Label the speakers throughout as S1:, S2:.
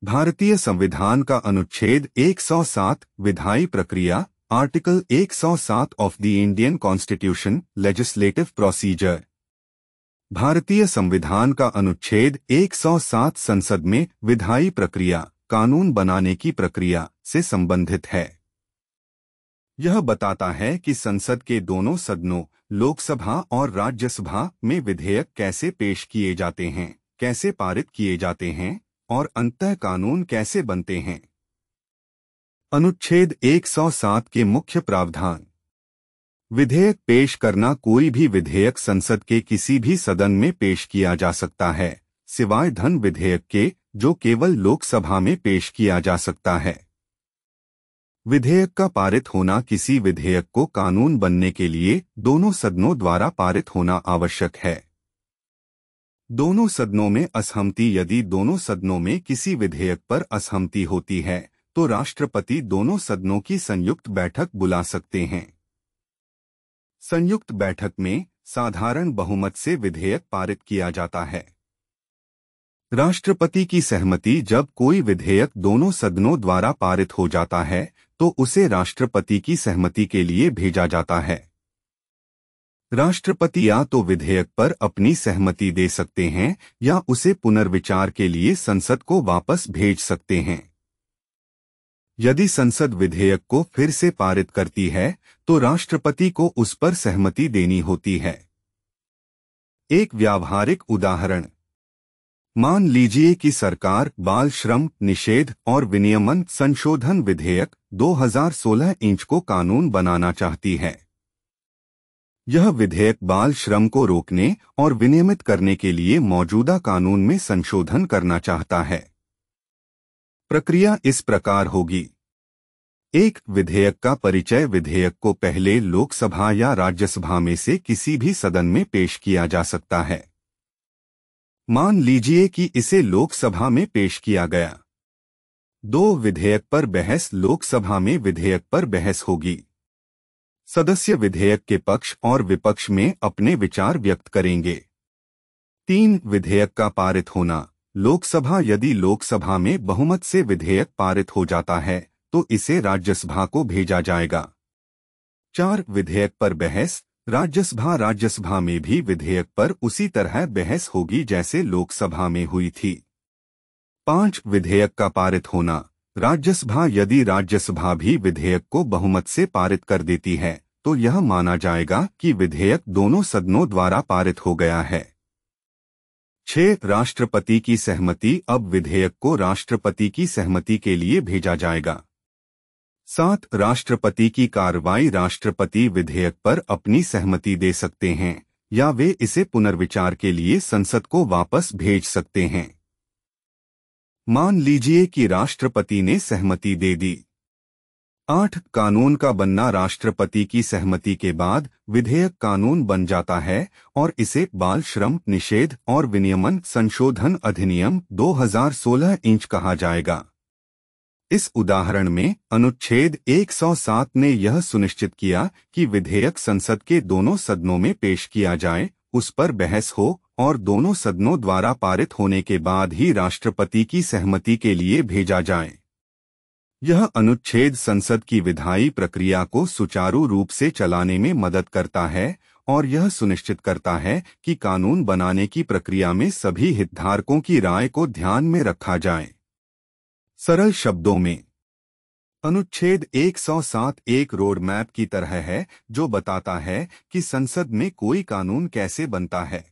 S1: भारतीय संविधान का अनुच्छेद 107 विधायी प्रक्रिया article 107 of the Indian constitution legislative procedure. भारतीय संविधान का अनुच्छेद 107 संसद में विधायी प्रक्रिया कानून बनाने की प्रक्रिया से संबंधित है। यह बताता है कि संसद के दोनों सदनों लोकसभा और राज्यसभा में विधेयक कैसे पेश किए जाते हैं, कैसे पारित किए जाते हैं और अंततः कानून कैसे बनते हैं। अनुच्छेद 107 के मुख्य प्रावधान। विधेयक पेश करना। कोई भी विधेयक संसद के किसी भी सदन में पेश किया जा सकता है, सिवाय धन विधेयक के, जो केवल लोकसभा में पेश किया जा सकता है। विधेयक का पारित होना। किसी विधेयक को कानून बनने के लिए दोनों सदनों द्वारा पारित होना आवश्यक है। दोनों सदनों में असहमति। यदि दोनों सदनों में किसी विधेयक पर असहमति होती है तो राष्ट्रपति दोनों सदनों की संयुक्त बैठक बुला सकते हैं। संयुक्त बैठक में साधारण बहुमत से विधेयक पारित किया जाता है। राष्ट्रपति की सहमति। जब कोई विधेयक दोनों सदनों द्वारा पारित हो जाता है तो उसे राष्ट्रपति की सहमति के लिए भेजा जाता है। राष्ट्रपति या तो विधेयक पर अपनी सहमति दे सकते हैं या उसे पुनर्विचार के लिए संसद को वापस भेज सकते हैं। यदि संसद विधेयक को फिर से पारित करती है तो राष्ट्रपति को उस पर सहमति देनी होती है। एक व्यावहारिक उदाहरण। मान लीजिए कि सरकार बाल श्रम निषेध और विनियमन संशोधन विधेयक 2016 इंच को कानून बनाना चाहती है। यह विधेयक बाल श्रम को रोकने और विनियमित करने के लिए मौजूदा कानून में संशोधन करना चाहता है। प्रक्रिया इस प्रकार होगी। एक, विधेयक का परिचय। विधेयक को पहले लोकसभा या राज्यसभा में से किसी भी सदन में पेश किया जा सकता है। मान लीजिए कि इसे लोकसभा में पेश किया गया। 2, विधेयक पर बहस। लोकसभा में विधेयक पर बहस होगी। सदस्य विधेयक के पक्ष और विपक्ष में अपने विचार व्यक्त करेंगे। 3, विधेयक का पारित होना। लोकसभा। यदि लोकसभा में बहुमत से विधेयक पारित हो जाता है तो इसे राज्यसभा को भेजा जाएगा। 4, विधेयक पर बहस। राज्यसभा में भी विधेयक पर उसी तरह बहस होगी जैसे लोकसभा में हुई थी। 5, विधेयक का पारित होना। राज्यसभा। यदि राज्यसभा भी विधेयक को बहुमत से पारित कर देती है तो यह माना जाएगा कि विधेयक दोनों सदनों द्वारा पारित हो गया है। 6, राष्ट्रपति की सहमति। अब विधेयक को राष्ट्रपति की सहमति के लिए भेजा जाएगा। 7, राष्ट्रपति की कार्रवाई। राष्ट्रपति विधेयक पर अपनी सहमति दे सकते हैं या वे इसे पुनर्विचार के लिए संसद को वापस भेज सकते हैं। मान लीजिए कि राष्ट्रपति ने सहमति दे दी। 8, कानून का बनना। राष्ट्रपति की सहमति के बाद विधेयक कानून बन जाता है और इसे बाल श्रम निषेध और विनियमन संशोधन अधिनियम 2016 इंच कहा जाएगा। इस उदाहरण में अनुच्छेद 107 ने यह सुनिश्चित किया कि विधेयक संसद के दोनों सदनों में पेश किया जाए, उस पर बहस हो और दोनों सदनों द्वारा पारित होने के बाद ही राष्ट्रपति की सहमति के लिए भेजा जाए। यह अनुच्छेद संसद की विधायी प्रक्रिया को सुचारू रूप से चलाने में मदद करता है और यह सुनिश्चित करता है कि कानून बनाने की प्रक्रिया में सभी हितधारकों की राय को ध्यान में रखा जाए। सरल शब्दों में, अनुच्छेद 107 एक रोड मैप की तरह है जो बताता है कि संसद में कोई कानून कैसे बनता है।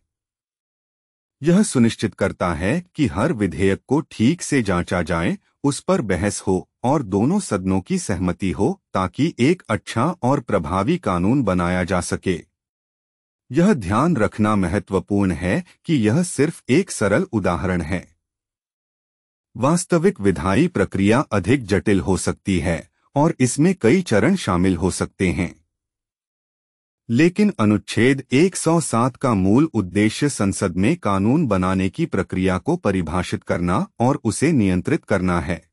S1: यह सुनिश्चित करता है कि हर विधेयक को ठीक से जांचा जाए, उस पर बहस हो और दोनों सदनों की सहमति हो ताकि एक अच्छा और प्रभावी कानून बनाया जा सके। यह ध्यान रखना महत्वपूर्ण है कि यह सिर्फ एक सरल उदाहरण है। वास्तविक विधायी प्रक्रिया अधिक जटिल हो सकती है और इसमें कई चरण शामिल हो सकते हैं। लेकिन अनुच्छेद 107 का मूल उद्देश्य संसद में कानून बनाने की प्रक्रिया को परिभाषित करना और उसे नियंत्रित करना है।